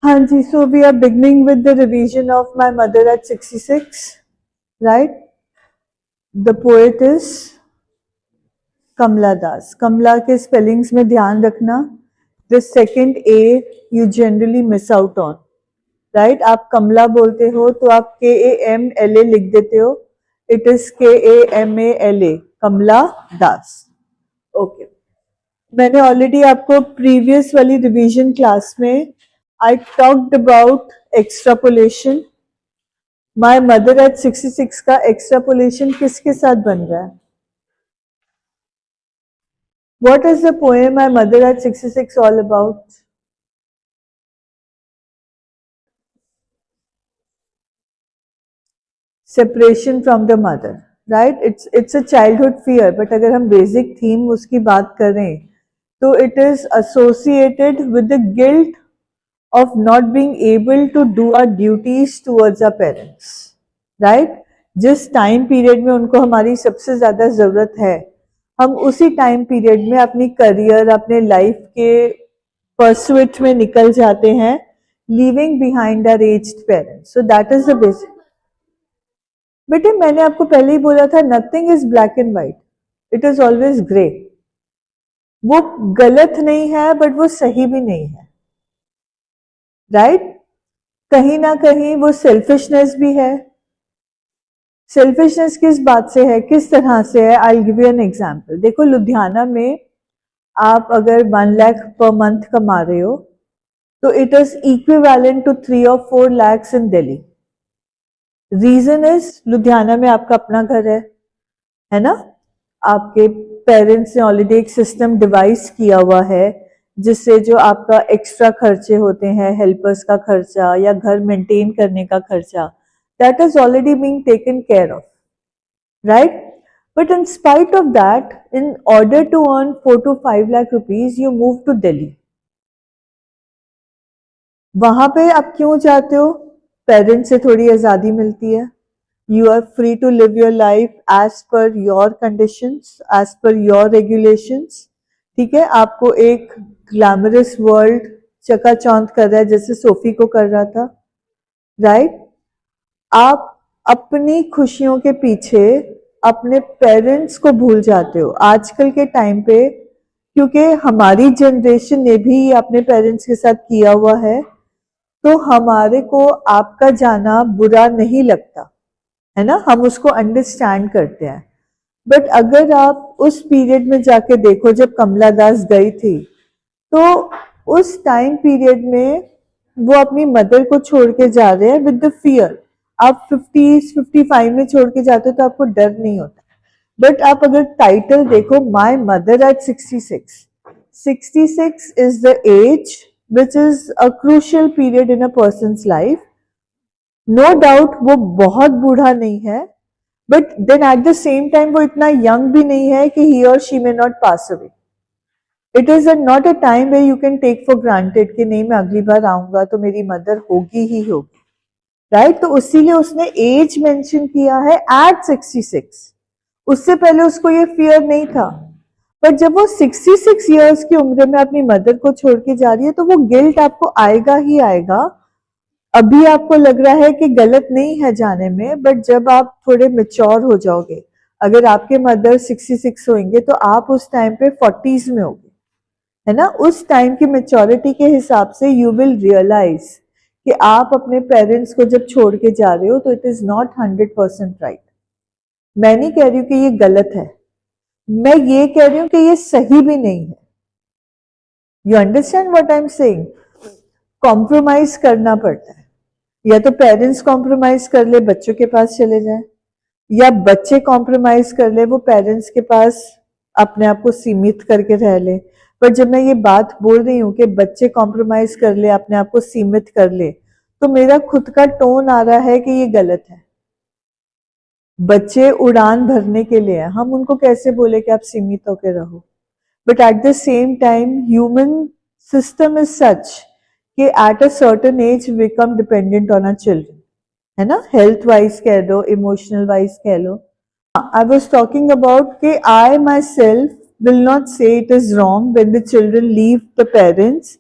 हाँ जी, so we are beginning with the revision of My Mother at 66, right? The poet is कमला दास. कमला के spellings में ध्यान रखना. The second A you generally miss out on, right? आप कमला बोलते हो तो आप KAMLA लिख देते हो. It is KAMALA, Kamala Das. Okay. मैंने ऑलरेडी आपको प्रीवियस वाली रिवीजन क्लास में I talked about extrapolation. My mother at 66 का extrapolation किसके साथ बन रहा है? What is the poem My Mother at 66 all about? Separation from the mother, right? It's a childhood fear, but अगर हम basic theme उसकी बात करें तो it is associated with the guilt of not being able to do our duties towards our parents, right? जिस time period में उनको हमारी सबसे ज्यादा जरूरत है, हम उसी टाइम पीरियड में अपनी करियर, अपने लाइफ के परस्यूट में निकल जाते हैं, leaving behind our aged parents. So that is the basic. बेटे मैंने आपको पहले ही बोला था, nothing is black and white, it is always grey. वो गलत नहीं है बट वो सही भी नहीं है, राइट? कहीं ना कहीं वो सेल्फिशनेस भी है. सेल्फिशनेस किस बात से है, किस तरह से है? I will give you an example. देखो लुधियाना में आप अगर 1 लाख पर मंथ कमा रहे हो तो it is equivalent to 3 or 4 lakhs in Delhi. Reason is Ludhiana में आपका अपना घर है ना? आपके पेरेंट्स ने ऑलरेडी एक सिस्टम डिवाइस किया हुआ है जिससे जो आपका एक्स्ट्रा खर्चे होते हैं, हेल्पर्स का खर्चा या घर मेंटेन करने का खर्चा, that is already being taken care of, right? But in spite of that, in order to earn 4 to 5 lakh rupees, you move to Delhi. वहां पे आप क्यों जाते हो? पेरेंट्स से थोड़ी आजादी मिलती है. You are free to live your life as per your conditions, as per your regulations. ठीक है, आपको एक ग्लैमरस वर्ल्ड चकाचौंध कर रहा है जैसे सोफी को कर रहा था, राइट? आप अपनी खुशियों के पीछे अपने पेरेंट्स को भूल जाते हो आजकल के टाइम पे, क्योंकि हमारी जनरेशन ने भी अपने पेरेंट्स के साथ किया हुआ है, तो हमारे को आपका जाना बुरा नहीं लगता है ना, हम उसको अंडरस्टैंड करते हैं. बट अगर आप उस पीरियड में जाके देखो जब कमला दास गई थी, तो उस टाइम पीरियड में वो अपनी मदर को छोड़ के जा रहे हैं विद द फियर. आप 50s 55 में छोड़ के जाते हो तो आपको डर नहीं होता. बट आप अगर टाइटल देखो, my mother at 66, 66 is the age which is a crucial period in a person's life. No doubt वो बहुत बूढ़ा नहीं है, but then at the same time वो इतना यंग भी नहीं है कि ही और she may not pass away. It is not a time way you can take for granted कि नहीं मैं अगली बार आऊंगा तो मेरी मदर होगी ही होगी, राइट? तो उसीलिए उसने एज मेंशन किया है एट 66. उससे पहले उसको ये फियर नहीं था. पर जब वो 66 इयर्स की उम्र में अपनी मदर को छोड़ के जा रही है तो वो गिल्ट आपको आएगा ही आएगा. अभी आपको लग रहा है कि गलत नहीं है जाने में, बट जब आप थोड़े मेच्योर हो जाओगे, अगर आपके मदर 66 होंगे तो आप उस टाइम पे 40s में होगे, है ना? उस टाइम की मेच्योरिटी के हिसाब से यू विल रियलाइज कि आप अपने पेरेंट्स को जब छोड़ के जा रहे हो तो इट इज नॉट 100% राइट. मैं नहीं कह रही हूं कि ये गलत है, मैं ये कह रही हूं कि ये सही भी नहीं है. You understand what I am saying? Compromise करना पड़ता है. या तो पेरेंट्स कॉम्प्रोमाइज कर ले, बच्चों के पास चले जाए, या बच्चे कॉम्प्रोमाइज कर ले, वो पेरेंट्स के पास अपने आप को सीमित करके रह ले. पर जब मैं ये बात बोल रही हूँ कि बच्चे कॉम्प्रोमाइज कर ले, अपने आप को सीमित कर ले, तो मेरा खुद का टोन आ रहा है कि ये गलत है. बच्चे उड़ान भरने के लिए हैं, हम उनको कैसे बोले कि आप सीमित होकर रहो? But at the same time human system is such कि at a certain age we become dependent on our children, है ना? हेल्थ वाइज कह लो, इमोशनल वाइज कह लो. I was talking about कि I myself will not say it is wrong when the children leave the parents,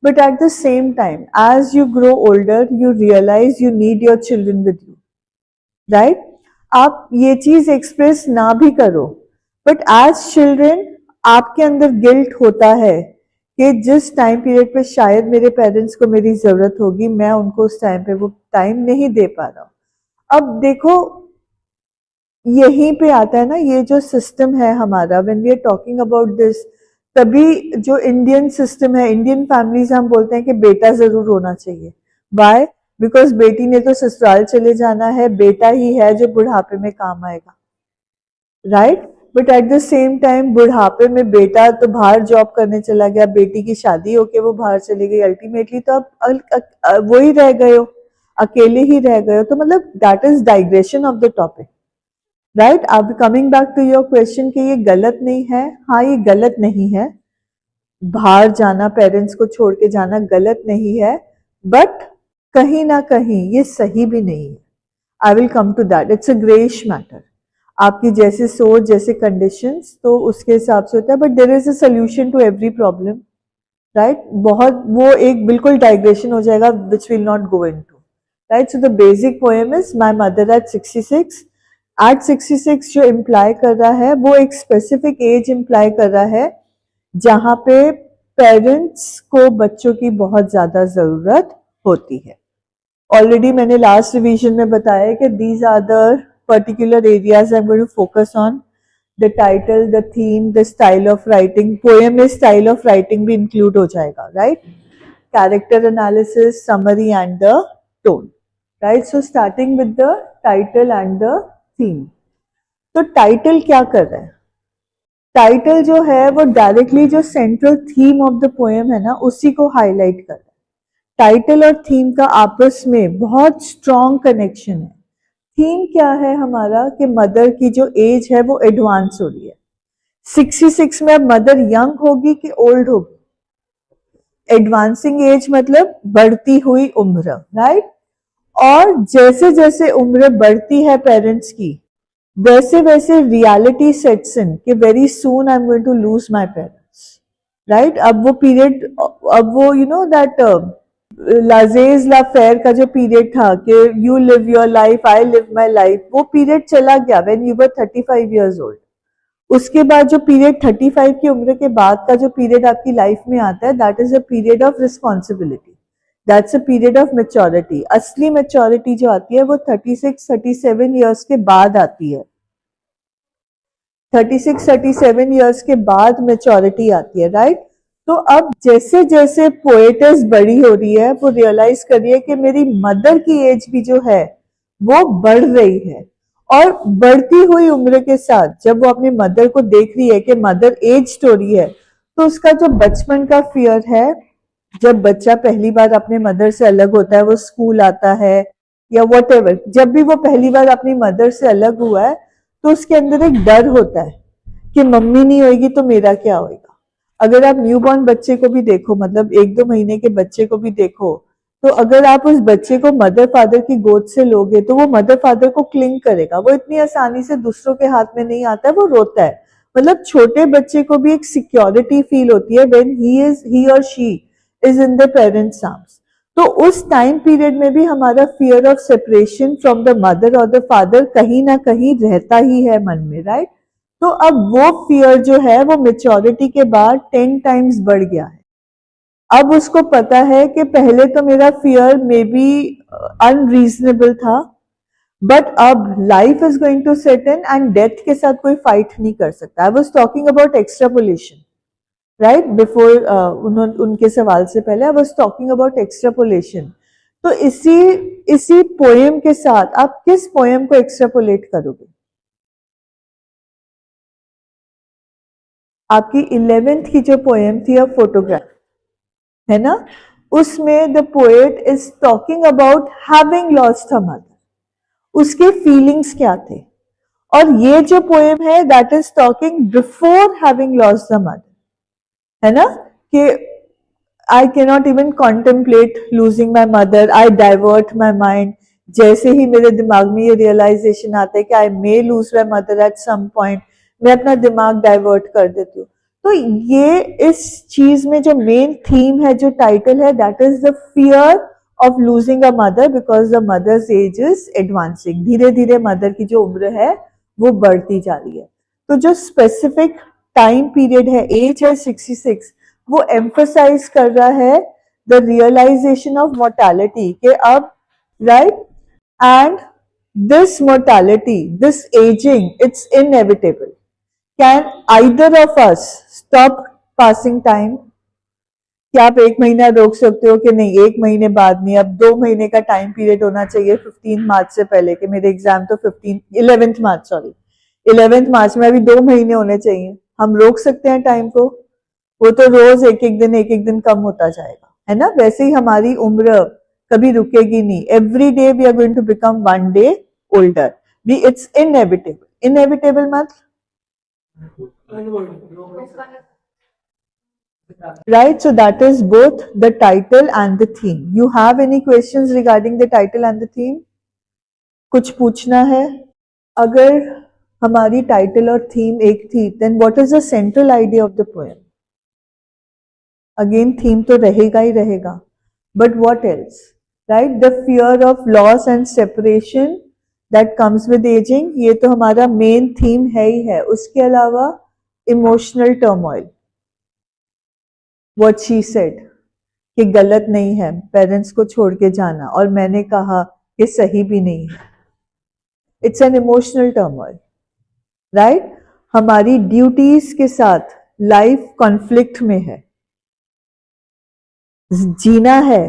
but at the same time as you grow older you realize you need your children with you, right? आप ये चीज express ना भी करो, but as children आपके अंदर guilt होता है कि जिस टाइम पीरियड पे शायद मेरे पेरेंट्स को मेरी जरूरत होगी मैं उनको उस टाइम पे वो टाइम नहीं दे पा रहा हूं। अब देखो यहीं पे आता है ना ये जो सिस्टम है हमारा, when we are talking about this, तभी जो इंडियन सिस्टम है, इंडियन फैमिलीज हम बोलते हैं कि बेटा जरूर होना चाहिए। वाई? बिकॉज बेटी ने तो ससुराल चले जाना है, बेटा ही है जो बुढ़ापे में काम आएगा, right? But at the same time बुढ़ापे में बेटा तो बाहर जॉब करने चला गया, बेटी की शादी होके वो बाहर चली गई, अल्टीमेटली तो अब वो ही रह गए हो, अकेले ही रह गए हो। तो मतलब that is digression of the topic, right? अब coming back to your question कि ये गलत नहीं है, हाँ ये गलत नहीं है, बाहर जाना, पेरेंट्स को छोड़ के जाना गलत नहीं है, बट कहीं ना कहीं ये सही भी नहीं है। I will come to that, it's a greyish matter, आपकी जैसे सोच जैसे कंडीशंस तो उसके हिसाब से होता है, but there is a solution to every problem, right? बहुत वो एक बिल्कुल डाइग्रेशन हो जाएगा which will not go into, right? So the basic poem is my mother at 66। At 66 जो इम्प्लाई कर रहा है वो एक स्पेसिफिक एज इम्प्लाई कर रहा है जहां पे पेरेंट्स को बच्चों की बहुत ज्यादा जरूरत होती है। ऑलरेडी मैंने लास्ट रिवीजन में बताया कि these are the particular areas I am going to focus on, the title, the theme, the style of writing, poem में स्टाइल ऑफ राइटिंग भी इंक्लूड हो जाएगा, right? Character analysis, summary and the tone, right? So starting with the title and the theme. तो title क्या कर रहा है? Title जो है वो डायरेक्टली जो central theme of the poem है ना उसी को हाईलाइट कर रहा है। टाइटल और थीम का आपस में बहुत स्ट्रॉन्ग कनेक्शन है। थीम क्या है हमारा कि मदर की जो एज है वो एडवांस हो रही है। 66 में अब मदर यंग होगी कि ओल्ड होगी? एडवांसिंग एज मतलब बढ़ती हुई उम्र, राइट? और जैसे जैसे उम्र बढ़ती है पेरेंट्स की वैसे वैसे रियलिटी सेट्स इन कि very soon I am going to lose my parents, right? अब वो पीरियड, अब वो you know that laissez faire का जो पीरियड था कि you live your life I live my life, वो पीरियड चला गया when you were 35 years old। उसके बाद जो पीरियड 35 की उम्र के बाद का जो पीरियड आपकी लाइफ में आता है that is a period of responsibility, that's a period of maturity. असली मेच्योरिटी जो आती है वो 36-37 years के बाद आती है। 36-37 years के बाद मेच्योरिटी आती है, राइट? तो अब जैसे जैसे पोएटेस बड़ी हो रही है वो रियलाइज कर रही है कि मेरी मदर की एज भी जो है वो बढ़ रही है, और बढ़ती हुई उम्र के साथ जब वो अपनी मदर को देख रही है कि मदर एज हो रही है तो उसका जो बचपन का फियर है, जब बच्चा पहली बार अपने मदर से अलग होता है, वो स्कूल आता है या व्हाटएवर, जब भी वो पहली बार अपनी मदर से अलग हुआ है तो उसके अंदर एक डर होता है कि मम्मी नहीं होगी तो मेरा क्या होगा। अगर आप न्यूबॉर्न बच्चे को भी देखो, मतलब 1-2 महीने के बच्चे को भी देखो, तो अगर आप उस बच्चे को मदर फादर की गोद से लोगे तो वो मदर फादर को क्लिंग करेगा, वो इतनी आसानी से दूसरों के हाथ में नहीं आता है, वो रोता है। मतलब छोटे बच्चे को भी एक सिक्योरिटी फील होती है व्हेन ही और she is in the parents arms. तो उस टाइम पीरियड में भी हमारा fear of separation from the mother और द फादर कहीं ना कहीं रहता ही है मन में, राइट? तो अब वो फियर जो है वो मेच्योरिटी के बाद 10 times बढ़ गया है। अब उसको पता है कि पहले तो मेरा फियर मे बी अनरीजनेबल था, बट अब life is going to set in and death के साथ कोई फाइट नहीं कर सकता। I was talking about extrapolation, right? Before उनके सवाल से पहले I was talking about extrapolation. तो इसी पोएम के साथ आप किस पोएम को एक्सट्रापोलेट करोगे? आपकी 11th की जो पोएम थी अ फोटोग्राफ, है ना, उसमें the poet is talking about having lost a mother. उसके फीलिंग्स क्या थे? और ये जो पोएम है that is talking before having lost the mother, है ना, कि I cannot even contemplate losing my mother, I divert my mind. जैसे ही मेरे दिमाग में ये रियलाइजेशन आता है कि I may lose my mother at some point, मैं अपना दिमाग डाइवर्ट कर देती हूँ। तो ये इस चीज में जो मेन थीम है, जो टाइटल है, that is the fear of losing a mother because the mother's age is advancing. धीरे धीरे मदर की जो उम्र है वो बढ़ती जा रही है। तो जो स्पेसिफिक टाइम पीरियड है, एज है 66, वो एम्फसाइज कर रहा है द रियलाइजेशन ऑफ मोर्टैलिटी के अब, right, and this mortality, this ageing, it's inevitable. Can either of us stop passing time? क्या आप एक महीना रोक सकते हो कि नहीं, एक महीने बाद नहीं, अब 2 महीने का टाइम पीरियड होना चाहिए 15 मार्च से पहले, कि मेरे एग्जाम तो 11th मार्च, सॉरी 11th मार्च में, अभी 2 महीने होने चाहिए। हम रोक सकते हैं टाइम को? वो तो रोज एक एक दिन कम होता जाएगा, है ना। वैसे ही हमारी उम्र कभी रुकेगी नहीं। Every day we are going to become 1 day older. Be it's inevitable. Inevitable मतलब, right? So that is both the title and the theme. You have any questions regarding the title and the theme? कुछ पूछना है? अगर हमारी title और theme एक थी, then what is the central idea of the poem? Again theme तो रहेगा ही रहेगा, but what else? Right? The fear of loss and separation that comes with aging, ये तो हमारा मेन थीम है ही है। उसके अलावा emotional turmoil, what she said, कि गलत नहीं है पेरेंट्स को छोड़ के जाना, और मैंने कहा कि सही भी नहीं है। It's an emotional turmoil, right. हमारी ड्यूटीज के साथ लाइफ कॉन्फ्लिक्ट में है। जीना है,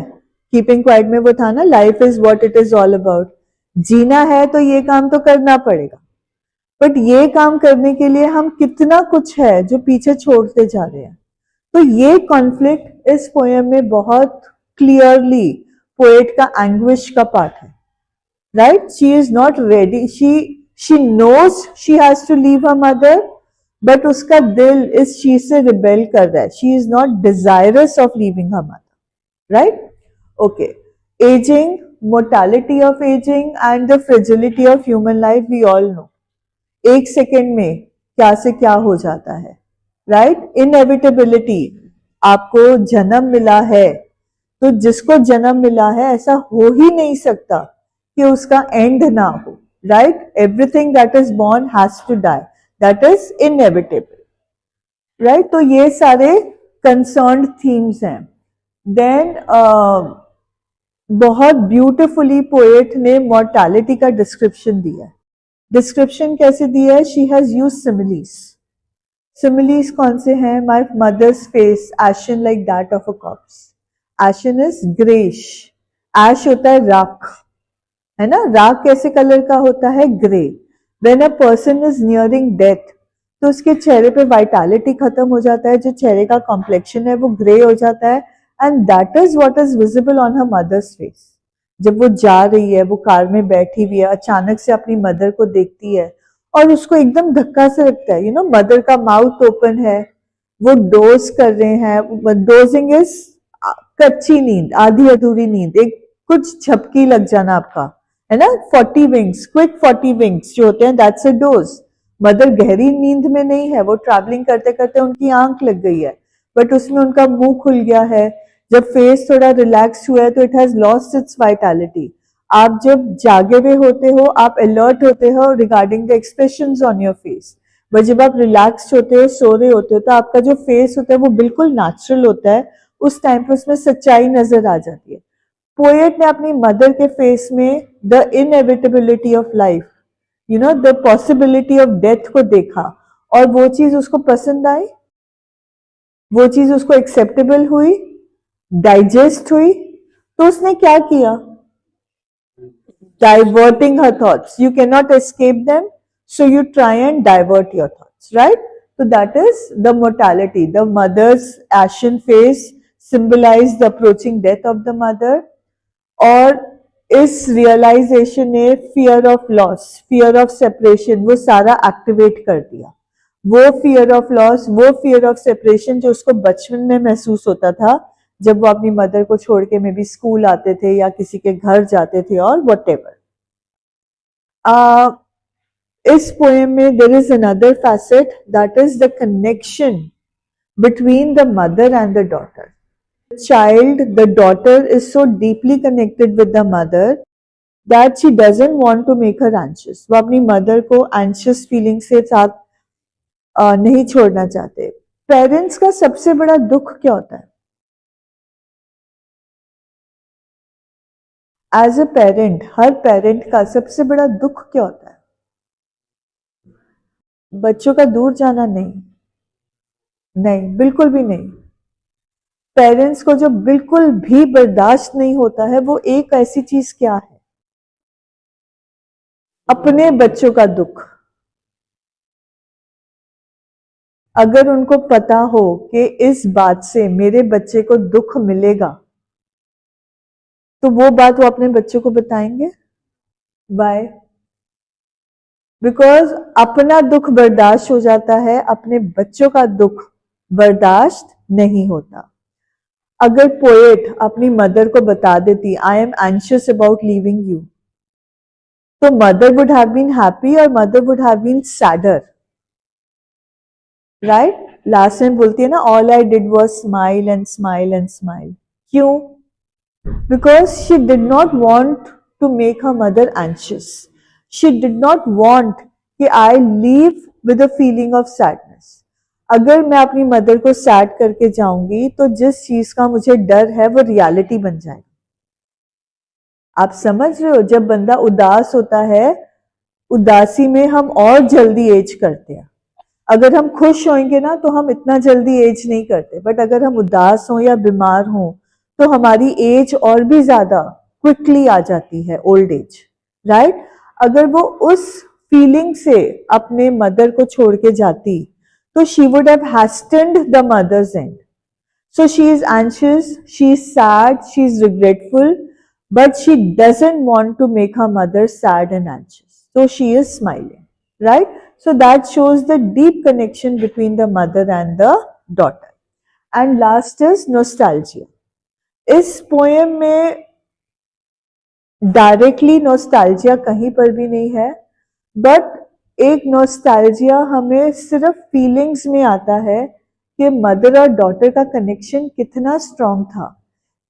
कीपिंग क्वाइट में वो था ना, life is what it is all about. जीना है तो ये काम तो करना पड़ेगा, बट ये काम करने के लिए हम कितना कुछ है जो पीछे छोड़ते जा रहे हैं। तो ये कॉन्फ्लिक्ट इस पोएम में बहुत क्लियरली पोएट का एंग्विश का पार्ट है, right. She is not ready, she knows she has to leave her mother, but उसका दिल इस चीज से रिबेल कर रहा है। She is not desirous of leaving her mother, right. Okay, ageing, mortality of ageing and the fragility of human life, we all know. एक second में क्या से क्या हो जाता है, राइट। इनएविटेबिलिटी, आपको जन्म मिला है तो जिसको जन्म मिला है ऐसा हो ही नहीं सकता कि उसका एंड ना हो, right. Everything that is born has to die, that is inevitable, right. तो ये सारे कंसर्न्ड थीम्स हैं। देन बहुत ब्यूटिफुली पोएट ने मॉर्टैलिटी का डिस्क्रिप्शन दिया है। डिस्क्रिप्शन कैसे दिया है? She has used similes. Similes कौन से हैं? My mother's face ashen like that of a corpse. Ashen is greyish, ash होता है राख, है ना। राख कैसे कलर का होता है? Grey. When a person is nearing death, तो उसके चेहरे पे वाइटैलिटी खत्म हो जाता है, जो चेहरे का कॉम्प्लेक्शन है वो ग्रे हो जाता है, and that is what is visible on her mother's face. जब वो जा रही है, वो कार में बैठी हुई है, अचानक से अपनी मदर को देखती है और उसको एकदम धक्का से लगता है, यू नो, मदर का माउथ ओपन है, वो डोज कर रहे हैं। डोजिंग इज कच्ची नींद, आधी अधूरी नींद, एक कुछ झपकी लग जाना आपका, है ना। 40 विंग्स, क्विक 40 विंग्स जो होते हैं, दैट्स अ डोज। मदर गहरी नींद में नहीं है, वो ट्रैवलिंग करते करते उनकी आंख लग गई है, बट उसमें उनका मुंह खुल गया है। जब फेस थोड़ा रिलैक्स हुआ है तो it has lost its vitality. आप जब जागे हुए होते हो, आप अलर्ट होते हो regarding the expressions on your face, but जब आप रिलैक्स होते हो, सो रहे होते हो, तो आपका जो फेस होता है वो बिल्कुल नेचुरल होता है। उस टाइम पे उसमें सच्चाई नजर आ जाती है। पोएट ने अपनी मदर के फेस में the inevitability of life, you know, the possibility of death को देखा, और वो चीज उसको पसंद आई, वो चीज उसको एक्सेप्टेबल हुई, डाइजेस्ट हुई। तो उसने क्या किया? Diverting her thoughts. You cannot escape them, so you try and divert your thoughts, right? So that is the mortality. The mother's ashen face symbolized the approaching death of the mother, और इस realisation ने fear of loss, fear of separation, वो सारा activate कर दिया। वो fear of loss, वो fear of separation जो उसको बचपन में महसूस होता था, जब वो अपनी मदर को छोड़ के मे बी स्कूल आते थे या किसी के घर जाते थे और व्हाटएवर। इस पोएम में there is another facet, that is the connection between the mother and the daughter. The daughter is so deeply connected with the mother that she doesn't want to make her anxious. वो अपनी mother को anxious feeling से साथ नहीं छोड़ना चाहते. Parents का सबसे बड़ा दुख क्या होता है? एज अ पेरेंट, हर पेरेंट का सबसे बड़ा दुख क्या होता है? बच्चों का दूर जाना? नहीं, नहीं, बिल्कुल भी नहीं. पेरेंट्स को जो बिल्कुल भी बर्दाश्त नहीं होता है वो एक ऐसी चीज क्या है? अपने बच्चों का दुख. अगर उनको पता हो कि इस बात से मेरे बच्चे को दुख मिलेगा तो वो बात वो अपने बच्चों को बताएंगे. बाय. बिकॉज अपना दुख बर्दाश्त हो जाता है, अपने बच्चों का दुख बर्दाश्त नहीं होता. अगर पोएट अपनी मदर को बता देती I am anxious about leaving you, तो mother would have been happy और mother would have been sadder. Right? Last time बोलती है ना, all I did was smile and smile and smile. क्यों? Because she did not want to make her mother anxious. She did not want कि I leave with a feeling of sadness. अगर मैं अपनी mother को sad करके जाऊंगी तो जिस चीज का मुझे डर है वो रियलिटी बन जाएगा. आप समझ रहे हो? जब बंदा उदास होता है, उदासी में हम और जल्दी एज करते हैं. अगर हम खुश होंगे ना तो हम इतना जल्दी एज नहीं करते, बट अगर हम उदास हों या बीमार हों तो हमारी एज और भी ज्यादा क्विकली आ जाती है, ओल्ड एज. राइट? अगर वो उस फीलिंग से अपने मदर को छोड़ के जाती तो she would have hastened the mother's end. So she is anxious, she is sad, she is regretful, but she doesn't want to make her mother sad and anxious. So she is smiling, right? So that shows the deep connection between the mother and the daughter. And last is nostalgia. इस poem में directly nostalgia कहीं पर भी नहीं है, but एक nostalgia हमें सिर्फ फीलिंग्स में आता है कि मदर और डॉटर का कनेक्शन कितना स्ट्रांग था,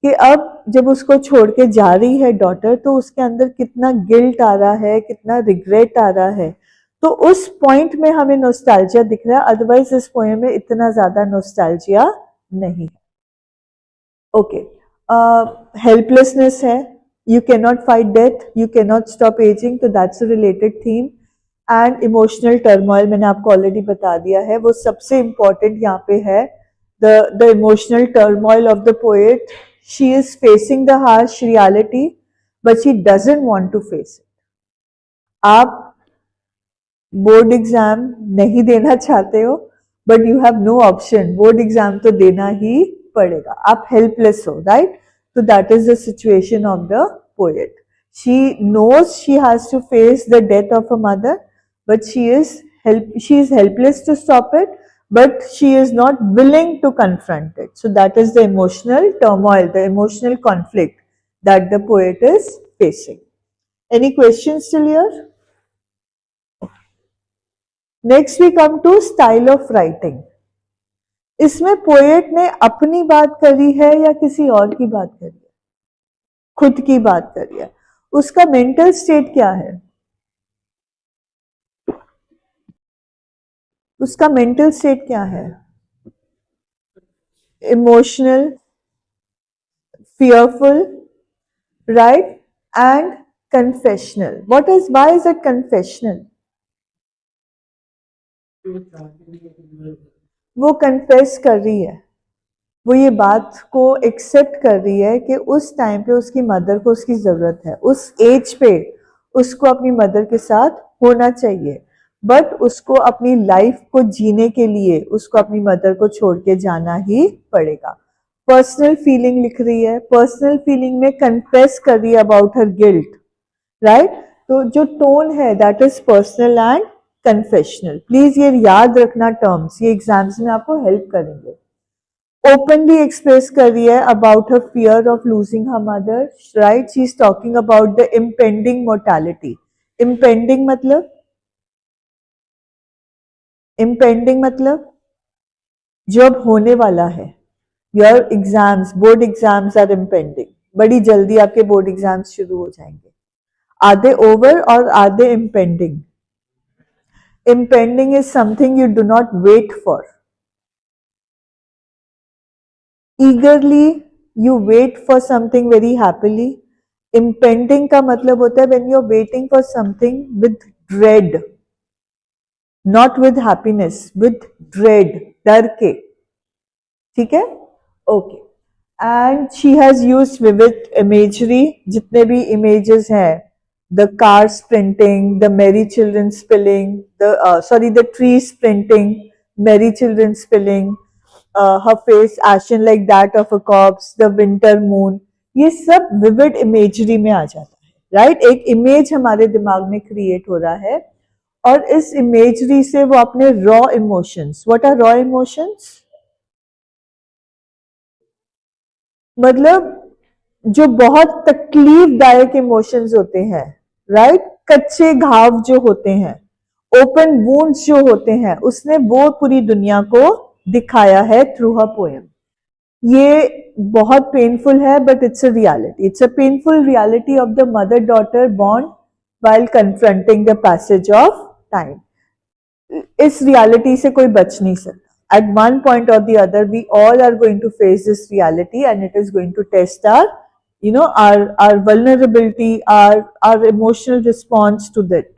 कि अब जब उसको छोड़ के जा रही है डॉटर तो उसके अंदर कितना गिल्ट आ रहा है, कितना रिग्रेट आ रहा है. तो उस पॉइंट में हमें नॉस्टैल्जिया दिख रहा है, अदरवाइज इस पोएम में इतना ज्यादा नॉस्टैल्जिया नहीं है. ओके. हेल्पलेसनेस है. You cannot fight death, you cannot stop aging, तो that's a related theme. And emotional turmoil, मैंने आपको already बता दिया है, वो सबसे important यहाँ पे है. The emotional turmoil of the poet. She is facing the harsh reality, but she doesn't want to face it. आप बोर्ड एग्जाम नहीं देना चाहते हो, but you have no option, board exam तो देना ही पड़ेगा. आप हेल्पलेस हो, right? So that is the situation of the poet. She knows she has to face the death of her mother, but she is helpless to stop it, but she is not willing to confront it. So that is the emotional turmoil, the emotional conflict that the poet is facing. Any questions till here? Next we come to style of writing. इसमें poet ने अपनी बात करी है या किसी और की बात करी है? खुद की बात करी है. उसका मेंटल स्टेट क्या है? उसका मेंटल स्टेट क्या है? Emotional, fearful, right? And confessional. Why is it confessional? वो कन्फेस कर रही है, वो ये बात को एक्सेप्ट कर रही है कि उस टाइम पे उसकी मदर को उसकी ज़रूरत है, उस एज पे उसको अपनी मदर के साथ होना चाहिए, बट उसको अपनी लाइफ को जीने के लिए उसको अपनी मदर को छोड़ के जाना ही पड़ेगा. पर्सनल फीलिंग लिख रही है, पर्सनल फीलिंग में कन्फेस कर रही है अबाउट हर गिल्ट, राइट? तो जो टोन है that is personal and confessional. Please ये याद रखना टर्म्स, ये एग्जाम्स में आपको हेल्प करेंगे. ओपनली एक्सप्रेस कर रही है about her fear of losing her mother, right? She is talking about the impending mortality. Impending मतलब जो अब होने वाला है। Your exams, board exams are impending, बड़ी जल्दी आपके बोर्ड एग्जाम्स शुरू हो जाएंगे। आर दे ओवर और are they impending? Impending is something you do not wait for. Eagerly you wait for something very happily. Impending का मतलब होता है when you're waiting for something with dread, not with happiness, with dread, डर के। ठीक है, okay. And she has used vivid imagery, जितने भी इमेजेस हैं, the car sprinting, the merry children spilling, the tree sprinting, merry children spilling, her face ashen like that of a corpse, the winter moon, ये सब vivid imagery में आ जाता है, right? एक image हमारे दिमाग में क्रिएट हो रहा है और इस इमेजरी से वो अपने raw emotions, what are raw emotions? मतलब जो बहुत तकलीफदायक इमोशंस होते हैं, राइट? कच्चे घाव जो होते हैं, ओपन वुंड्स जो होते हैं, उसने वो पूरी दुनिया को दिखाया है थ्रू हर पोएम। ये बहुत पेनफुल है but it's a reality, it's a painful reality of the mother daughter bond while confronting the passage of time. इस रियलिटी से कोई बच नहीं सकता। At one point or the other, we all are going to face this reality, and it is going to test our, our vulnerability, our emotional response to that.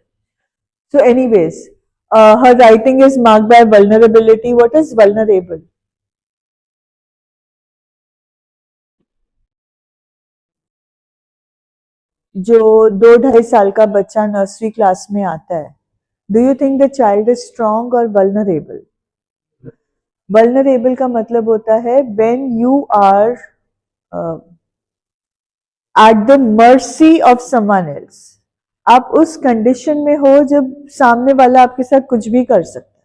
So, anyways, her writing is marked by vulnerability. What is vulnerable? जो 2-2.5 साल का बच्चा nursery class में आता है, do you think the child is strong और vulnerable? Vulnerable का मतलब होता है when you are at the mercy of someone else. आप उस कंडीशन में हो जब सामने वाला आपके साथ कुछ भी कर सकता है,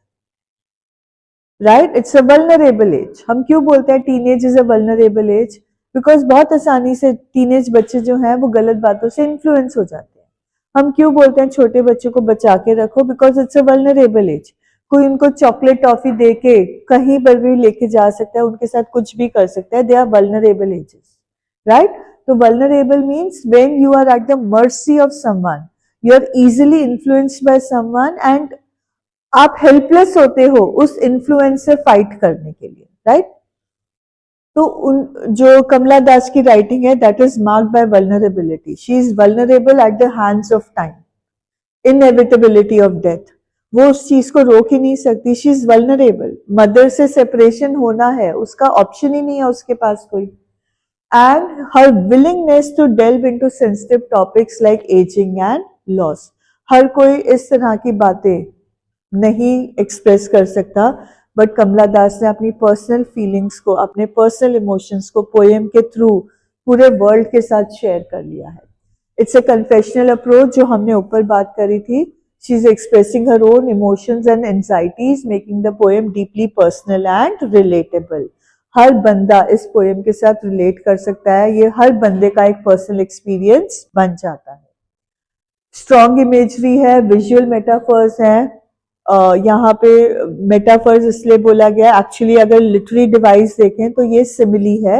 right? It's a vulnerable age. हम क्यों बोलते हैं teenage is a vulnerable age? Because बहुत आसानी से टीनेज बच्चे जो हैं वो गलत बातों से इन्फ्लुएंस हो जाते हैं। हम क्यों बोलते हैं छोटे बच्चों को बचा के रखो? Because it's a vulnerable age. कोई उनको चॉकलेट टॉफी दे के कहीं पर भी लेके जा सकता है, उनके साथ कुछ भी कर सकता है। They are vulnerable ages, right? तो vulnerable means when you are at the mercy of someone, you are easily influenced by someone and आप हेल्पलेस होते हो उस इन्फ्लुएंस से फाइट करने के लिए, राइट? तो जो कमला दास की राइटिंग है that is marked by vulnerability. She is vulnerable at the hands of time, inevitability of death, वो उस चीज को रोक ही नहीं सकती। She is vulnerable. मदर से सेपरेशन होना है, उसका ऑप्शन ही नहीं है उसके पास कोई। And her willingness to delve into sensitive topics like ageing and loss. हर कोई इस तरह की बातें नहीं एक्सप्रेस कर सकता, बट कमला दास ने अपनी पर्सनल फीलिंग्स को, अपने पर्सनल इमोशंस को पोएम के थ्रू पूरे वर्ल्ड के साथ शेयर कर लिया है। इट्स अ कन्फेशनल अप्रोच जो हमने ऊपर बात करी थी। She is expressing her own emotions and anxieties, making the poem deeply personal and relatable. हर बंदा इस पोएम के साथ रिलेट कर सकता है, ये हर बंदे का एक पर्सनल एक्सपीरियंस बन जाता है। स्ट्रॉन्ग इमेजरी है, विजुअल मेटाफर्स हैं। यहाँ पे मेटाफर्स इसलिए बोला गया, एक्चुअली अगर लिटरेरी डिवाइस देखें तो ये सिमिली है,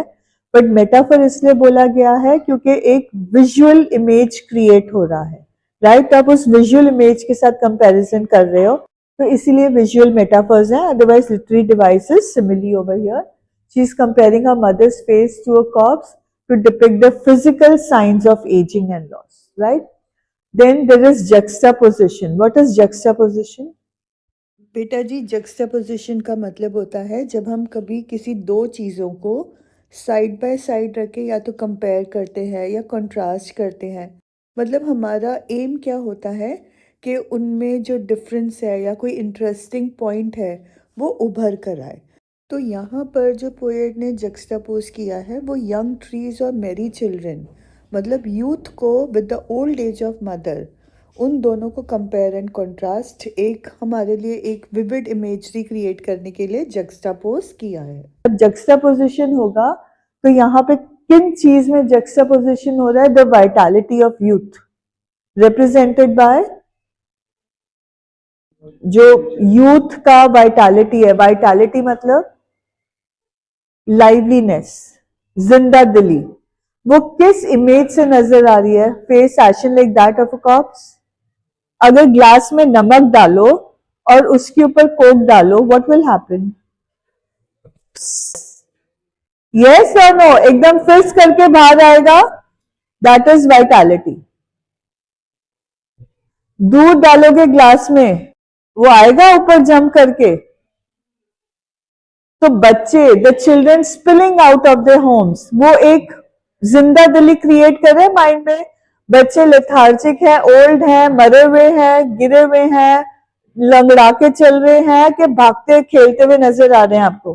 बट मेटाफर इसलिए बोला गया है क्योंकि एक विजुअल इमेज क्रिएट हो रहा है, राइट? आप उस विजुअल इमेज के साथ कंपैरिजन कर रहे हो, तो इसीलिए विजुअल मेटाफर्स हैं। Otherwise literary devices simile over here. She is comparing a mother's face to a corpse to depict the physical signs of ageing and loss, right? Then there is juxtaposition. What is juxtaposition? बेटा जी, जक्स्टापोजिशन का मतलब होता है जब हम कभी किसी दो चीज़ों को साइड बाय साइड रख के या तो कंपेयर करते हैं या कंट्रास्ट करते हैं। मतलब हमारा एम क्या होता है कि उनमें जो डिफरेंस है या कोई इंटरेस्टिंग पॉइंट है वो उभर कर आए। तो यहाँ पर जो पोएट ने जक्स्टापोज किया है वो यंग ट्रीज और मैरी चिल्ड्रन, मतलब यूथ को with the old age of mother, उन दोनों को कंपेयर एंड कंट्रास्ट एक हमारे लिए एक विविड इमेजरी क्रिएट करने के लिए जक्स्टापोज किया है। जब जक्स्टापोजिशन होगा तो यहाँ पे किन चीज में जक्स्टापोजिशन हो रहा है? The vitality of youth represented by, जो यूथ का वाइटैलिटी है, वाइटैलिटी मतलब लाइवलीनेस, जिंदा दिली, वो किस इमेज से नजर आ रही है? Face ashen like that of a cops. अगर ग्लास में नमक डालो और उसके ऊपर कोक डालो, व्हाट विल हैपन? यस और नो? एकदम फिक्स करके बाहर आएगा, दैट इज वाइटैलिटी। दूध डालोगे ग्लास में, वो आएगा ऊपर जंप करके। तो बच्चे, the children spilling out of their homes, वो एक जिंदा दिली क्रिएट कर रहे हैं माइंड में। बच्चे लेथार्जिक है, ओल्ड है, मरे हुए हैं, गिरे हुए हैं, लंगड़ा के चल रहे हैं, कि भागते खेलते हुए नजर आ रहे हैं आपको?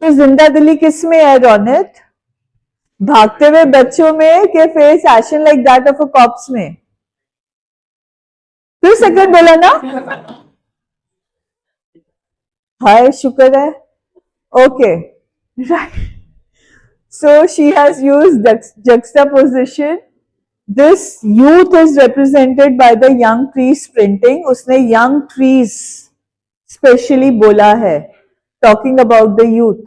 तो जिंदा दिली किस में है रौनक? भागते हुए बच्चों में, के face ashen like that of a cops में? फिर सेकंड बोला ना? हाय, शुक्र है। Okay, right. So she has used juxtaposition. This youth is represented by the young trees printing. उसने young trees specially बोला है, talking about the youth,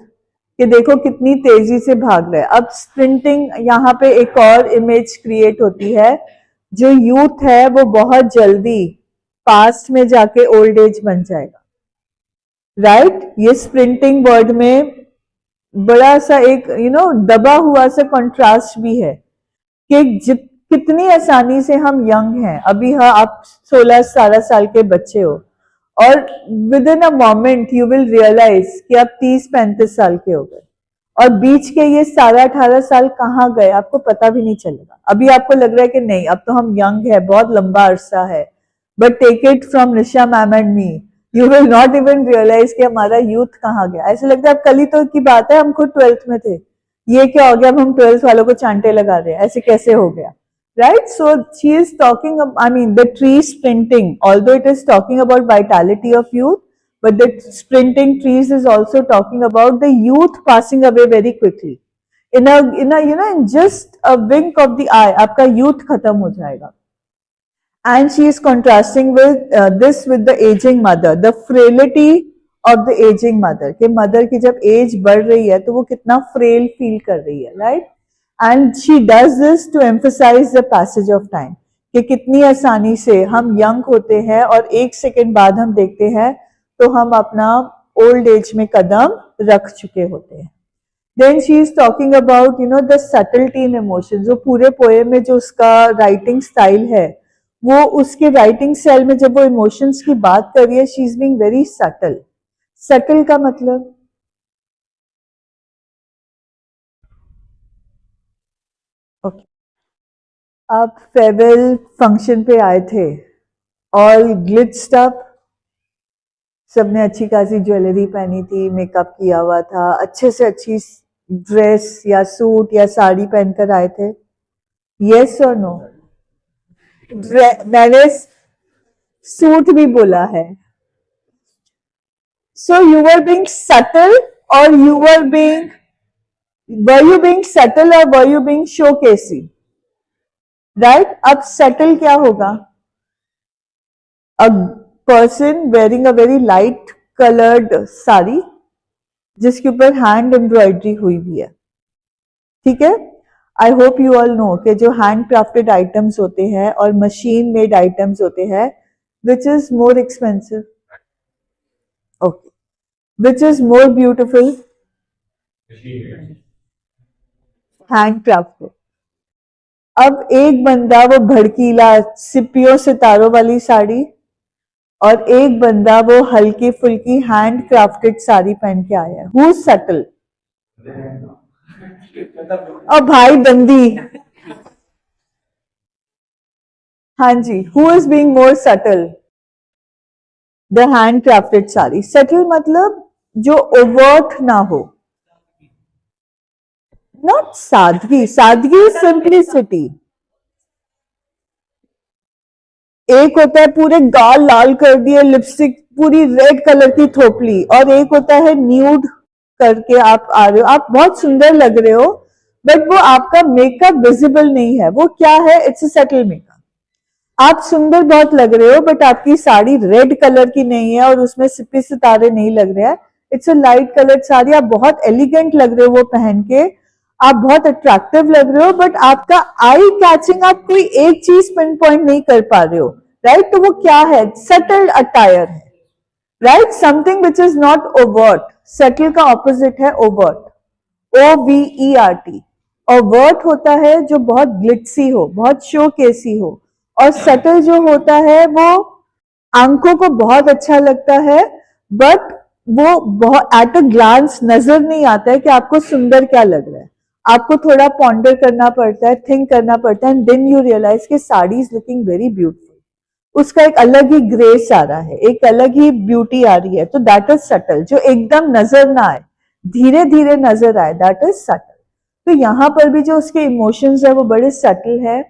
कि देखो कितनी तेजी से भाग रहे हैं। अब स्प्रिंटिंग, यहाँ पे एक और इमेज क्रिएट होती है, जो यूथ है वो बहुत जल्दी पास्ट में जाके ओल्ड एज बन जाएगा, राइट? ये स्प्रिंटिंग वर्ड में बड़ा सा एक दबा हुआ सा कंट्रास्ट भी है, कि कितनी आसानी से हम यंग हैं। अभी हाँ, आप 16-17 साल के बच्चे हो, और within a moment you will realise कि आप 30-35 साल के हो गए, और बीच के ये 17-18 साल कहाँ गए आपको पता भी नहीं चलेगा। अभी आपको लग रहा है कि नहीं, अब तो हम यंग है, बहुत लंबा अरसा है, but take it from Nisha ma'am and me, you will not even realise कि हमारा यूथ कहाँ गया। ऐसे लगता है अब कल ही तो की बात है, हम खुद 12th में थे, ये क्या हो गया, अब हम 12th वालों को चांटे लगा रहे हैं, ऐसे कैसे हो गया, right? So she is talking, I mean, the tree sprinting, although it is talking about vitality of youth, but the sprinting trees is also talking about the youth passing away very quickly. In in just a wink of the eye, आपका youth खत्म हो जाएगा. And she is contrasting with this with the aging mother, the frailty of the aging mother. कि mother की जब age बढ़ रही है तो वो कितना frail feel कर रही है, right? And she does this to emphasize the passage of time, कि कितनी आसानी से हम young होते हैं और एक सेकेंड बाद हम देखते हैं तो हम अपना old age में कदम रख चुके होते हैं. Then she is talking about the subtlety in emotions. जो पूरे पोएम में जो उसका writing style है, वो उसके राइटिंग स्टाइल में जब वो इमोशंस की बात कर रही है, she is being very subtle. Subtle का मतलब, ओके, आप फेयरवेल फंक्शन पे आए थे, ऑल ग्लिट्स्ड अप, सबने अच्छी खासी ज्वेलरी पहनी थी, मेकअप किया हुआ था, अच्छे से अच्छी ड्रेस या सूट या साड़ी पहनकर आए थे, यस और नो? मैंने सूट भी बोला है. So you were being subtle, or were you being subtle or were you being showcasey? Right? अब subtle क्या होगा? A person wearing a very light colored sari जिसके ऊपर हैंड एम्ब्रॉयडरी हुई भी है, ठीक है? I hope you all know कि जो हैंड क्राफ्टेड आइटम्स होते हैं और मशीन मेड आइटम्स होते हैं, which is more expensive? Okay, which is more beautiful? Hand crafted. अब एक बंदा वो भड़कीला सिपियों सितारों वाली साड़ी, और एक बंदा वो हल्की फुल्की हैंड क्राफ्टेड साड़ी पहन के आया है. Who is subtle? और भाई बंदी, हाँ जी, who is being more subtle? The hand crafted sari. Subtle मतलब जो ओवर्ट ना हो, नॉट सादगी. सादगी सिंप्लिसिटी. एक होता है पूरे गाल लाल कर दिए, लिपस्टिक पूरी रेड कलर की थोपली, और एक होता है न्यूड करके आप आ रहे हो, आप बहुत सुंदर लग रहे हो, बट वो आपका मेकअप विजिबल नहीं है. वो क्या है? It's a subtle makeup. आप सुंदर बहुत लग रहे हो, बट आपकी साड़ी रेड कलर की नहीं है और उसमें सिप्पी सितारे नहीं लग रहे हैं. It's a light coloured sari, आप बहुत एलिगेंट लग रहे हो वो पहन के, आप बहुत अट्रैक्टिव लग रहे हो, बट आपका आई कैचिंग, आप कोई एक चीज पिन पॉइंट नहीं कर पा रहे हो, राइट? तो वो क्या है? सटल अटायर है, right? Something which is not overt. Subtle का ऑपोजिट है ओवर्ट, OVERT। ओवर्ट होता है जो बहुत ग्लिट्सी हो, बहुत शोकेसी हो, और सटल जो होता है वो आंखों को बहुत अच्छा लगता है, बट वो बहुत एट अ ग्लांस नजर नहीं आता है कि आपको सुंदर क्या लग रहा है। आपको थोड़ा पॉन्डर करना पड़ता है, थिंक करना पड़ता है, एंड देन यू रियलाइज कि sari is looking very beautiful. उसका एक अलग ही ग्रेस आ रहा है, एक अलग ही ब्यूटी आ रही है, तो दैट इज सटल। जो एकदम नजर ना आए, धीरे धीरे नजर आए, दैट इज सटल। तो यहाँ पर भी जो उसके इमोशंस है वो बड़े सटल है,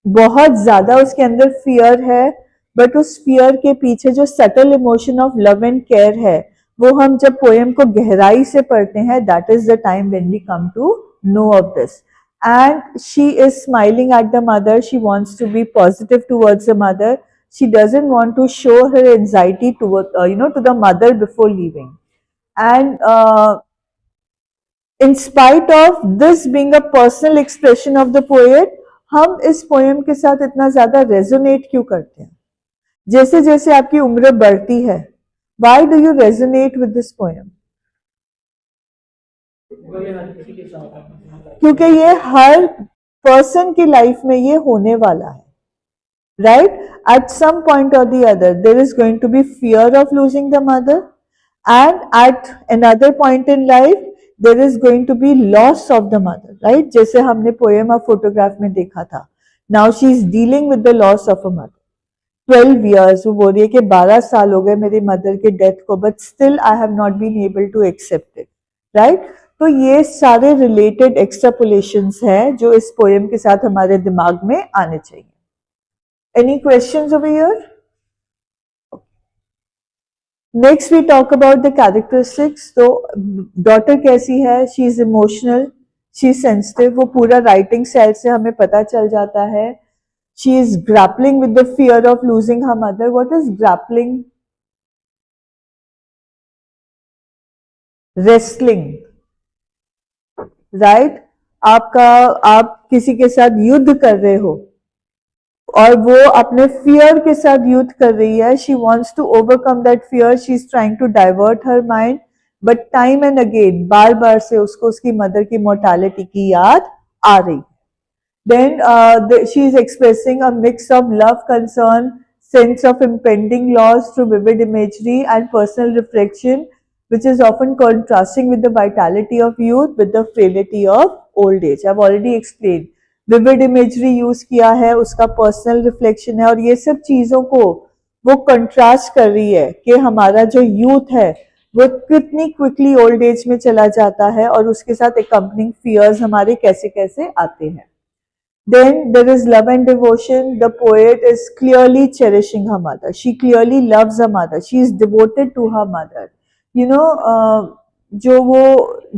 बहुत ज्यादा उसके अंदर फियर है, बट उस फियर के पीछे जो subtle emotion of love and care है, वो हम जब पोएम को गहराई से पढ़ते हैं, that is the time when we come to know of this. And she is smiling at the mother, she wants to be positive towards the mother, she doesn't want to show her anxiety toward to the mother before leaving. And in spite of this being a personal expression of the poet, हम इस poem के साथ इतना ज्यादा resonate क्यों करते हैं? जैसे जैसे आपकी उम्र बढ़ती है, why do you resonate with this poem? क्योंकि ये हर पर्सन की लाइफ में ये होने वाला है, right? At some point or the other, there is going to be fear of losing the mother, and at another point in life, there is going to be loss of the mother, right? जैसे हमने poem और photograph में देखा था. Now she is dealing with the loss of a mother. 12 years, वो बोल रही है कि 12 साल हो गए मेरी मदर के डेथ को, but still I have not been able to accept it, right? तो ये सारे related extrapolations हैं जो इस poem के साथ हमारे दिमाग में आने चाहिए. Any questions over here? Next we talk about the characteristics. तो daughter कैसी है? She is emotional, she is sensitive. वो पूरा writing style से हमें पता चल जाता है. She is grappling with the fear of losing her mother. What is grappling? Wrestling, right? आप किसी के साथ युद्ध कर रहे हो और वो अपने फियर के साथ युद्ध कर रही है. She wants to overcome that fear, she is trying to divert her mind, but time and again बार बार से उसको उसकी मदर की मोर्टालिटी की याद आ रही. Then she is expressing a mix of love, concern, sense of impending loss through vivid imagery and personal reflection, which is often contrasting with the vitality of youth with the frailty of old age. I've already explained. Vivid imagery use किया है, उसका personal reflection है, और ये सब चीजों को वो कंट्रास्ट कर रही है कि हमारा जो यूथ है वो कितनी क्विकली ओल्ड एज में चला जाता है और उसके साथ एकम्पनिंग फियर्स हमारे कैसे कैसे आते हैं. Then there is love and devotion. The poet is clearly cherishing her mother. She clearly loves her mother. She is devoted to her mother. You know, जो वो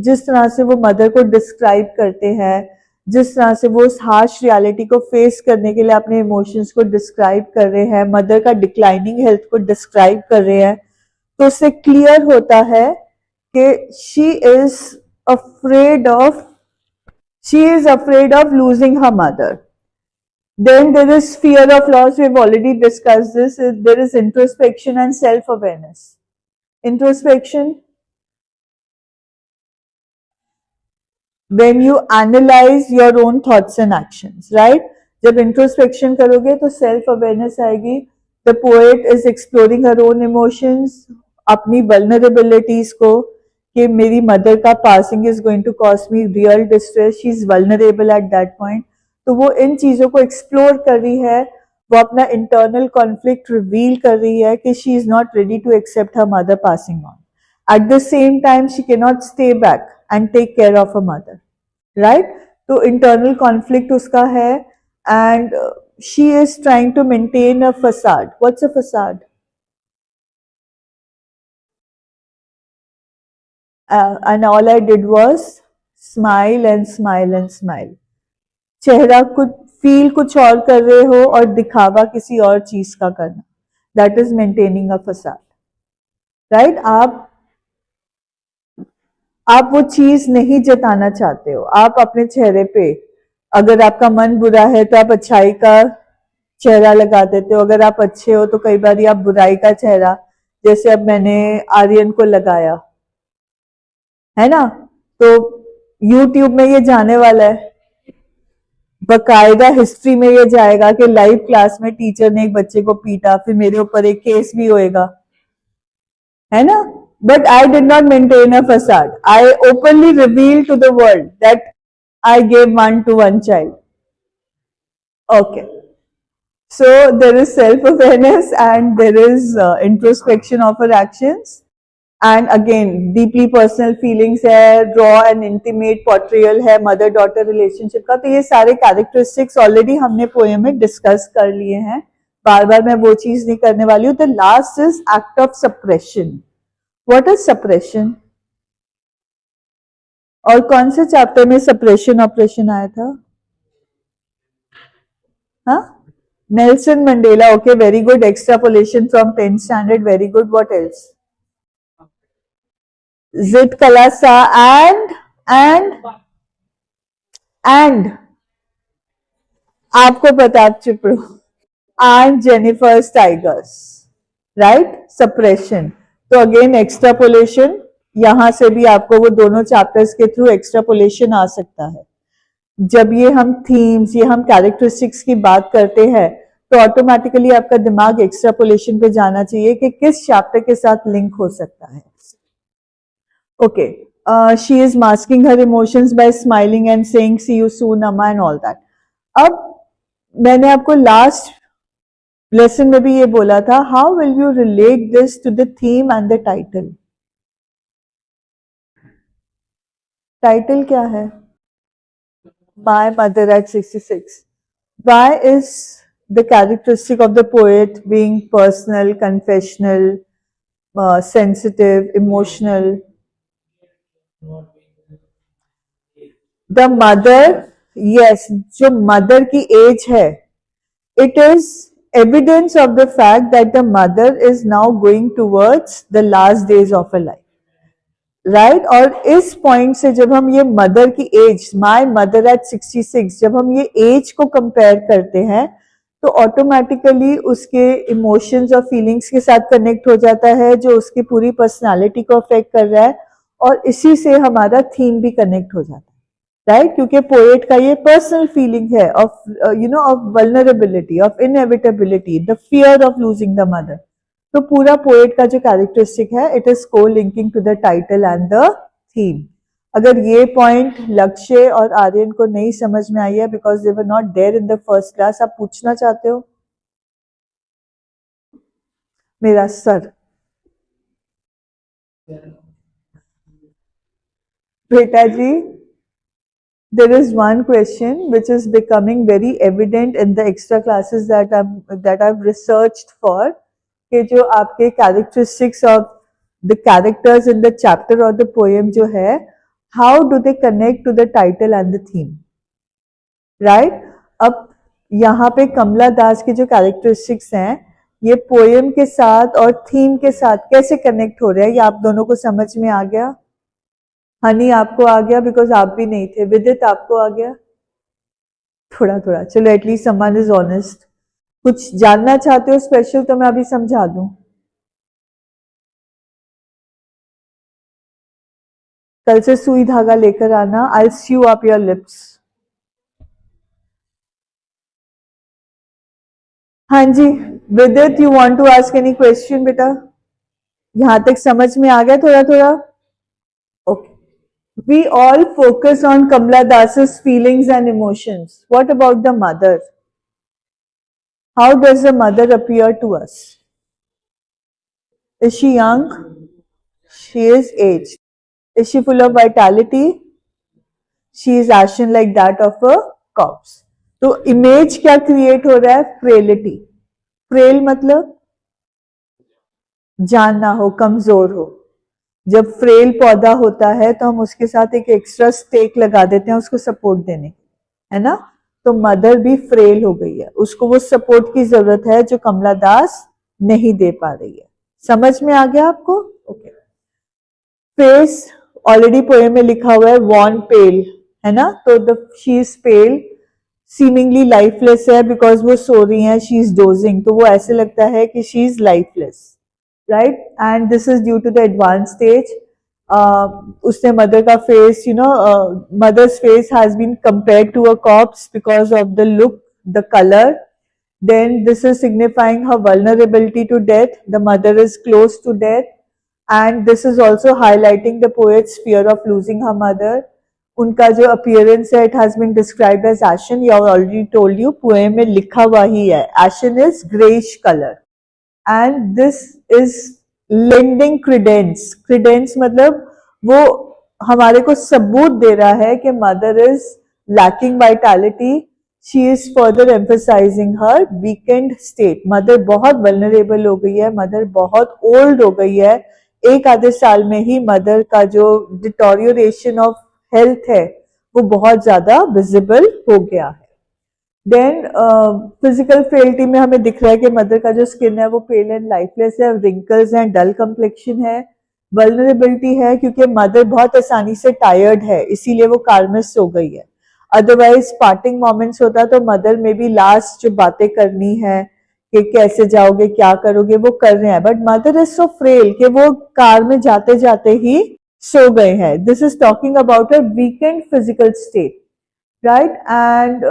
जिस तरह से वो मदर को डिस्क्राइब करते हैं, जिस तरह से वो उस हार्श रियलिटी को फेस करने के लिए अपने इमोशंस को डिस्क्राइब कर रहे हैं, मदर का डिक्लाइनिंग हेल्थ को डिस्क्राइब कर रहे हैं, तो उससे क्लियर होता है कि she is afraid of losing her mother. Then there is fear of loss. We have already discussed this. There is introspection and self-awareness. Introspection, when you analyze your own thoughts and actions, right? जब introspection करोगे तो self awareness आएगी. The poet is exploring her own emotions, अपनी vulnerabilities को, कि मेरी mother का passing is going to cause me real distress. She is vulnerable at that point. तो वो इन चीजों को explore कर रही है, वो अपना internal conflict reveal कर रही है कि she is not ready to accept her mother passing on. At the same time, she cannot stay back and take care of her mother. Right? तो internal conflict उसका है, and she is trying to maintain a facade. What's a facade? And all I did was smile and smile and smile. चेहरा कुछ feel कुछ और कर रहे हो और दिखावा किसी और चीज का करना. That is maintaining a facade. Right? आप आप वो चीज नहीं जताना चाहते हो, आप अपने चेहरे पे, अगर आपका मन बुरा है तो आप अच्छाई का चेहरा लगा देते हो, अगर आप अच्छे हो तो कई बार आप बुराई का चेहरा, जैसे अब मैंने आर्यन को लगाया है ना, तो YouTube में ये जाने वाला है, बकायदा हिस्ट्री में ये जाएगा कि लाइव क्लास में टीचर ने एक बच्चे को पीटा, फिर मेरे ऊपर एक केस भी होएगा, है ना। But I did not maintain a facade, I openly reveal to the world that I gave one to one child. Okay. So there is self-awareness and there is introspection of our actions. And again, deeply personal feelings है, raw and intimate portrayal है mother daughter relationship का. तो ये सारे characteristics already हमने poem में discuss कर लिए हैं, बार बार मैं वो चीज नहीं करने वाली हूँ. The last is act of suppression. What is suppression? और कौन से चैप्टर में suppression ऑपरेशन आया था? हाँ, Nelson Mandela. Okay, very good. Extrapolation from 10th standard. Very good. What else? Zit Kalasa and आपको पता, आप चुप रहो. And Jennifer's Tigers. Right? Suppression. तो again extrapolation, यहां से भी आपको वो दोनों चैप्टर्स के थ्रू एक्स्ट्रापोलेशन आ सकता है. जब ये हम थीम्स, ये हम कैरेक्टरिस्टिक्स की बात करते हैं तो ऑटोमेटिकली आपका दिमाग एक्स्ट्रापोलेशन पे जाना चाहिए कि किस चैप्टर के साथ लिंक हो सकता है. Okay, she is masking her emotions by smiling and saying see you soon amma and all that. अब मैंने आपको लास्ट लेसन में भी ये बोला था, how will you relate this to the theme and the title. Title क्या है? My mother at 66. Why is the characteristic of the poet being personal, confessional, sensitive, emotional? The mother, yes, जो mother की age है, it is evidence of the fact that the mother is now going towards the last days of her life. Right और इस point से जब हम ये mother की एज, माय मदर एट 66, जब हम ये एज को कंपेयर करते हैं तो ऑटोमेटिकली उसके इमोशंस और फीलिंग्स के साथ कनेक्ट हो जाता है, जो उसकी पूरी पर्सनालिटी को अफेक्ट कर रहा है, और इसी से हमारा थीम भी कनेक्ट हो जाता है. राइट, क्योंकि पोएट का ये पर्सनल फीलिंग है of of vulnerability, of inevitability, the fear of losing the mother. तो पूरा पोएट का जो कैरेक्टरिस्टिक है, इट इज को linking to the title and the theme. अगर ये पॉइंट लक्ष्य और आर्यन को नहीं समझ में आई है because they were not there in the first class, आप पूछना चाहते हो? मेरा सर, बेटा जी, there is one question which is becoming very evident in the extra classes that I've researched for, कि जो आपके characteristics of the characters in the chapter और द पोएम जो है, how do they connect to the title and the theme. Right, अब यहाँ पे कमला दास के जो कैरेक्टरिस्टिक्स हैं, ये पोएम के साथ और थीम के साथ कैसे कनेक्ट हो रहे हैं, ये आप दोनों को समझ में आ गया? हनी आपको आ गया बिकॉज आप भी नहीं थे. विदित आपको आ गया? थोड़ा थोड़ा, चलो एटलीस्ट समवन इज ऑनेस्ट. कुछ जानना चाहते हो स्पेशल तो मैं अभी समझा दूं. कल से सुई धागा लेकर आना. I sew up your lips. हाँ जी, Vidit, you want to ask any question बेटा? यहां तक समझ में आ गया थोड़ा थोड़ा? Okay. We all focus on Kamala Das's feelings and emotions. What about the mother? How does the mother appear to us? Is she young? She is aged. Is she full of vitality? She is ashen like that of a corpse. तो image क्या create हो रहा है? Frailty. Frail मतलब जान ना हो, कमजोर हो. जब फ्रेल पौधा होता है तो हम उसके साथ एक एक्स्ट्रा स्टेक लगा देते हैं उसको सपोर्ट देने, है ना. तो मदर भी फ्रेल हो गई है, उसको वो सपोर्ट की जरूरत है जो कमला दास नहीं दे पा रही है. समझ में आ गया आपको? ओके. फेस ऑलरेडी पोएम में लिखा हुआ है वॉन पेल, है ना, तो the she is pail seemingly lifeless है बिकॉज वो सो रही हैं, शी इज डोजिंग, तो वो ऐसे लगता है कि she is lifeless, right, and this is due to the advance stage. उसने मदर का face, you know, mother's face has been compared to a corpse because of the look, the colour. Then this is signifying her vulnerability to death. The mother is close to death, and this is also highlighting the poet's fear of losing her mother. उनका जो appearance है, it has been described as ashen. I already told you, poem में लिखा हुआ ही है. Ashen is greyish color, and this is lending credence. Credence मतलब वो हमारे को सबूत दे रहा है कि mother is lacking vitality. She is further emphasizing her weakened state. Mother बहुत vulnerable हो गई है, मदर बहुत old हो गई है, एक आधे साल में ही मदर का जो deterioration of health है वो बहुत ज्यादा visible हो गया है. Then physical frailty में हमें दिख रहा है कि मदर का जो skin है वो pale and lifeless है, wrinkles हैं, dull complexion है, vulnerability है क्योंकि मदर बहुत आसानी से tired है, इसीलिए वो कार्मस हो गई है. अदरवाइज पार्टिंग मोमेंट्स होता तो मदर में भी लास्ट जो बातें करनी है कि कैसे जाओगे, क्या करोगे, वो कर रहे हैं, but mother is so frail कि वो कार में जाते जाते ही सो गए हैं. This is talking about a weekend physical state, right, and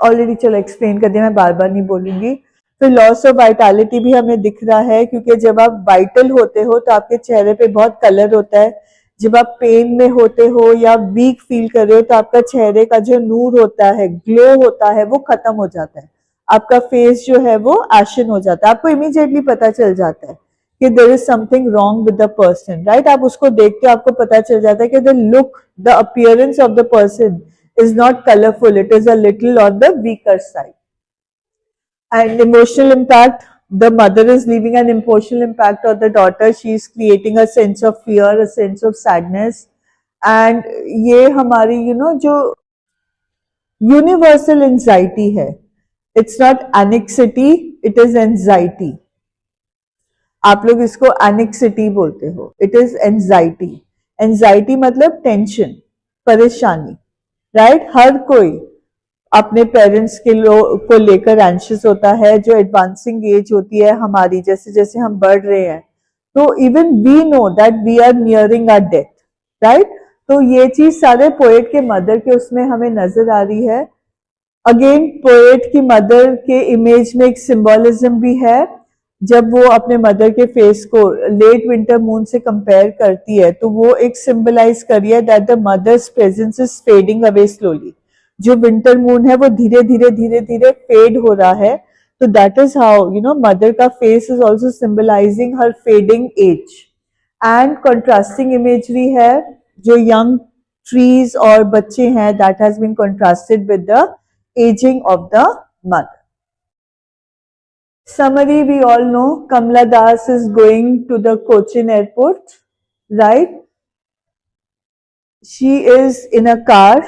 already चलो एक्सप्लेन कर दिया, मैं बार बार नहीं बोलूंगी. फिर लॉस ऑफ वाइटलिटी भी हमें दिख रहा है क्योंकि जब आप वाइटल होते हो तो आपके चेहरे पे बहुत कलर होता है, जब आप पेन में होते हो या वीक फील कर रहे हो तो आपका चेहरे का जो नूर होता है, ग्लो होता है, वो खत्म हो जाता है, आपका फेस जो है वो एशन हो जाता है, आपको इमीडिएटली पता चल जाता है कि there is something wrong with the person, right. आप उसको देखते हो, आपको पता चल जाता है कि the look, the appearance of the person is not colourful, it is a little on the weaker side. And emotional impact, the mother is leaving an emotional impact on the daughter. She is creating a sense of fear, a sense of sadness, and ये हमारी जो universal anxiety है, it's not anxiety, it is anxiety. आप लोग इसको anxiety बोलते हो, it is anxiety. Anxiety मतलब टेंशन, परेशानी, राइट. हर कोई अपने पेरेंट्स को लेकर एंशियस होता है. जो एडवांसिंग एज होती है हमारी, जैसे जैसे हम बढ़ रहे हैं, तो even we know that we are nearing our death, right. तो ये चीज सारे पोएट के मदर के उसमें हमें नजर आ रही है. अगेन पोएट की मदर के इमेज में एक सिंबोलिज्म भी है. जब वो अपने मदर के फेस को लेट विंटर मून से कंपेयर करती है तो वो एक सिंबलाइज करी है that the mother's presence is fading away slowly. जो विंटर मून है वो धीरे धीरे धीरे धीरे फेड हो रहा है. तो दैट इज हाउ मदर का face is also symbolising her fading age. And contrasting imagery है, जो यंग ट्रीज और बच्चे हैं, that has been contrasted with the ageing of the mother. Summary, we all know Kamala Das is going to the Cochin airport, right? She is in a car.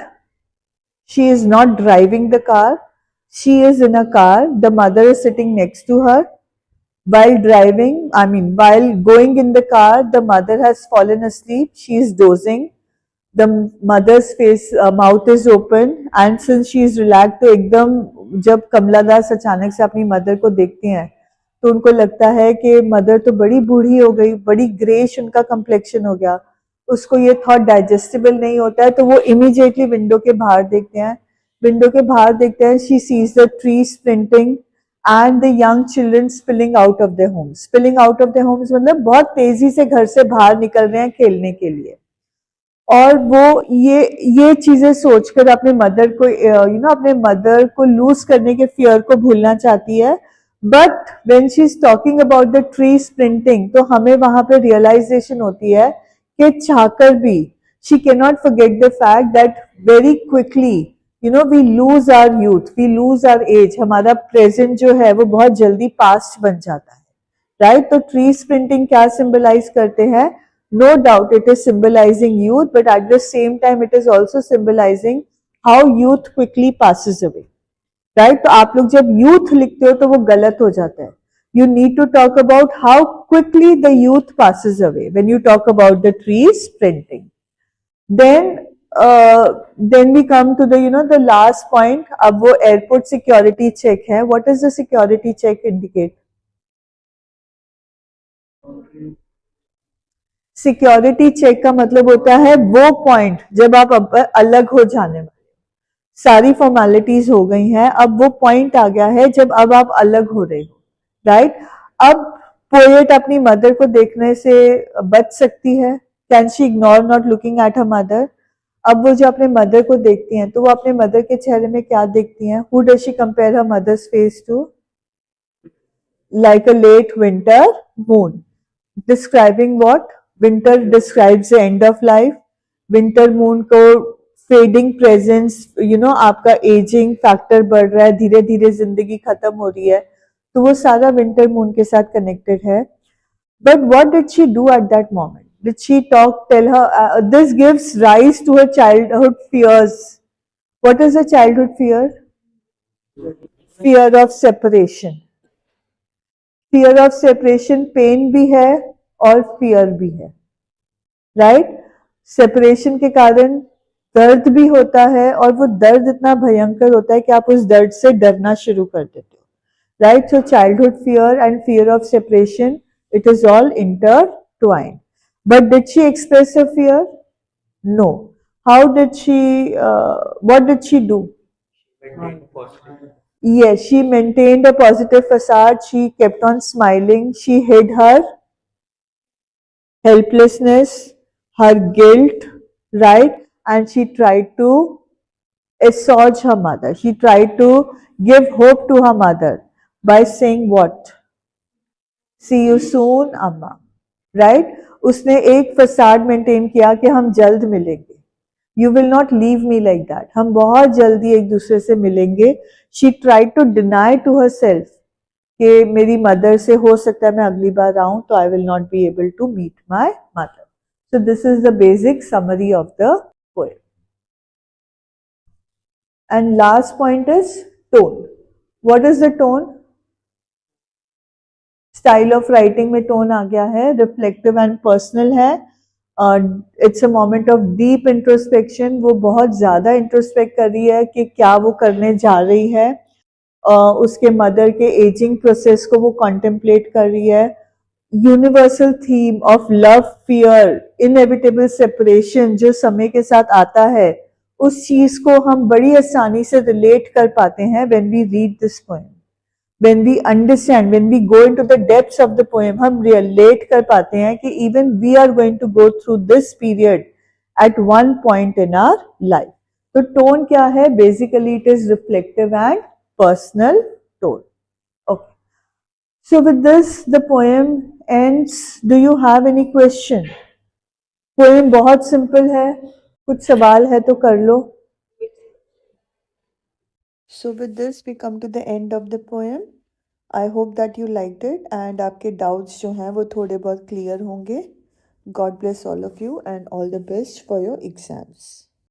She is not driving the car. She is in a car. The mother is sitting next to her. While driving, while going in the car, the mother has fallen asleep. She is dozing. The mother's mouth is open, and since she is relaxed, तो एकदम जब कमला दास अचानक से अपनी mother को देखते हैं तो उनको लगता है कि मदर तो बड़ी बूढ़ी हो गई, बड़ी ग्रेश उनका कम्प्लेक्शन हो गया. उसको ये थॉट डाइजेस्टेबल नहीं होता है, तो वो इमीडिएटली विंडो के बाहर देखते हैं. विंडो के बाहर देखते हैं, she sees the tree sprinting and the young children spilling out of the homes. Spilling out of the homes मतलब बहुत तेजी से घर से बाहर निकल रहे हैं खेलने के लिए. और वो ये चीजें सोचकर अपने मदर को अपने मदर को लूज करने के फियर को भूलना चाहती है. But when she is talking about the tree sprinting, तो हमें वहां पे रियलाइजेशन होती है कि चाहकर भी she can not forget the fact that very quickly we lose our youth, we lose our age. हमारा प्रेजेंट जो है वो बहुत जल्दी पास्ट बन जाता है, राइट. तो ट्री स्प्रिंटिंग क्या सिंबलाइज करते हैं? No doubt it is symbolizing youth, but at the same time it is also symbolizing how youth quickly passes away, right? तो आप लोग जब youth लिखते हो तो वो गलत हो जाता है. You need to talk about how quickly the youth passes away when you talk about the trees sprinting. Then we come to the last point. अब वो airport security check है. What does the security check indicate? Security check का मतलब होता है वो point जब आप अब अलग हो जाने वाले, सारी फॉर्मेलिटीज हो गई हैं, अब वो पॉइंट आ गया है जब अब आप अलग हो रहे हो, राइट? अब पोएट अपनी मदर को देखने से बच सकती है. Can she ignore not looking at her mother? अब वो जो अपने मदर को देखती हैं तो वो अपने मदर के चेहरे में क्या देखती हैं? Who does she compare her mother's face to? Like a late winter moon. Describing what? Winter describes the end of life. Winter moon को फेडिंग प्रेजेंस, आपका एजिंग फैक्टर बढ़ रहा है, धीरे धीरे जिंदगी खत्म हो रही है, तो वो सारा विंटर मून के साथ कनेक्टेड है. But what did she do at that moment? Did she tell her? This gives rise to her childhood fears. What is a childhood fear? Fear of separation. Fear of separation pain भी है और fear भी है, right? Separation के कारण दर्द भी होता है और वो दर्द इतना भयंकर होता है कि आप उस दर्द से डरना शुरू कर देते हो, right? So childhood fear and fear of separation, it is all intertwined. But did she express her fear? No. How did she, what did she do? Yes, she maintained a positive facade. She kept on smiling. She hid her helplessness, her guilt, right? And she tried to assuage her mother. She tried to give hope to her mother by saying what? See you soon, Amma. Right? उसने एक facade maintain किया कि हम जल्द मिलेंगे. You will not leave me like that. हम बहुत जल्दी एक दूसरे से मिलेंगे. She tried to deny to herself कि मेरी मदर से हो सकता है मैं अगली बार आऊं तो I will not be able to meet my mother. So this is the basic summary of the poem. And last point is tone. What is the tone? Style of writing में tone आ गया है, reflective and personal है. It's a moment of deep introspection. वो बहुत ज्यादा introspect कर रही है कि क्या वो करने जा रही है. उसके मदर के एजिंग प्रोसेस को वो कॉन्टेम्पलेट कर रही है. Universal theme of love, fear, inevitable separation जो समय के साथ आता है, उस चीज को हम बड़ी आसानी से रिलेट कर पाते हैं when we read this poem. When we understand, when we go into the depths of the poem, हम relate कर पाते हैं कि even we are going to go through this period at one point in our life. तो tone क्या है? Basically it is reflective and personal tone. Okay. So with this the poem ends. Do you have any question? Poem बहुत simple है. कुछ सवाल है तो कर लो. So with this we come to the end of the poem. I hope that you liked it and आपके doubts जो हैं वो थोड़े बहुत clear होंगे. God bless all of you and all the best for your exams.